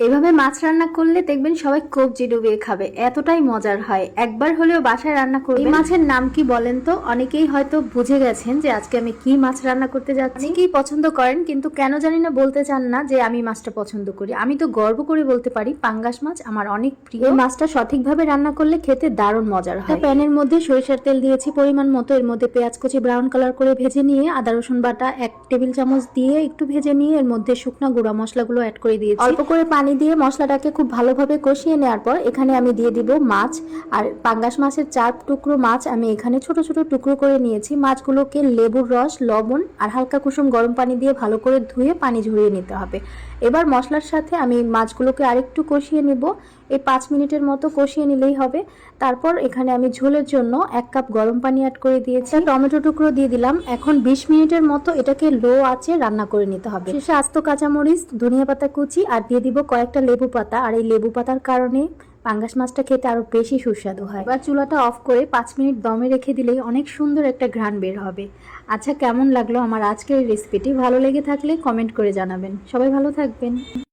এভাবে মাছ রান্না করলে দেখবেন সবাই কবজি ডুবিয়ে খাবে, এতটাই মজার হয়। একবার হলেও বাসায় রান্না করবেন। এই মাছের নাম কি বলেন তো? অনেকেই হয়তো বুঝে গেছেন যে আজকে আমি কি মাছ রান্না করতে যাচ্ছি। অনেকেই পছন্দ করেন কিন্তু কেন জানি না বলতে চান না যে আমি মাছটা পছন্দ করি। আমি তো গর্ব করে বলতে পারি পাঙ্গাস মাছ আমার অনেক প্রিয়। এই মাছটা সঠিকভাবে রান্না করলে খেতে দারুণ মজার হয়। প্যানের মধ্যে সরিষার তেল দিয়েছি পরিমাণ মতো, এর মধ্যে পেঁয়াজ কুচি ব্রাউন কালার করে ভেজে নিয়ে আদা রসুন বাটা 1 টেবিল চামচ দিয়ে একটু ভেজে নিয়ে এর মধ্যে শুকনো গুঁড়া মশলাগুলো অ্যাড করে দিয়েছি। অল্প করে পানি দিয়ে মশলাটাকে খুব ভালোভাবে কষিয়ে নেওয়ার পর এখানে আমি দিয়ে দিব মাছ। আর পাঙ্গাস মাছের 4 টুকরো মাছ আমি এখানে ছোট ছোট টুকরো করে নিয়েছি। মাছগুলোকে লেবুর রস, লবণ আর হালকা কুসুম গরম পানি দিয়ে ভালো করে ধুয়ে পানি ঝরিয়ে নিতে হবে। এবার মশলার সাথে আমি মাছগুলোকে আরেকটু কষিয়ে নিব। এই 5 মিনিটের মতো কষিয়ে নিলেই হবে। তারপর এখানে আমি ঝোলের জন্য 1 কাপ গরম পানি অ্যাড করে দিয়েছি, টমেটো টুকরো দিয়ে দিলাম। এখন 20 মিনিটের মতো এটাকে লো আঁচে রান্না করে নিতে হবে। শেষে আস্ত কাঁচামরিচ, ধনিয়া পাতা কুচি আর দিয়ে দিব কয়েকটা লেবু পাতা। আর এই লেবু পাতার কারণে পাঙ্গাস মাছটা খেতে আরো বেশি সুস্বাদু হয়। এবার চুলাটা অফ করে 5 মিনিট দমে রেখে দিলেই অনেক সুন্দর একটা ঘ্রাণ বের হবে। আচ্ছা, কেমন লাগলো আমার আজকের রেসিপিটি? ভালো লেগে থাকলে কমেন্ট করে জানাবেন। সবাই ভালো থাকবেন।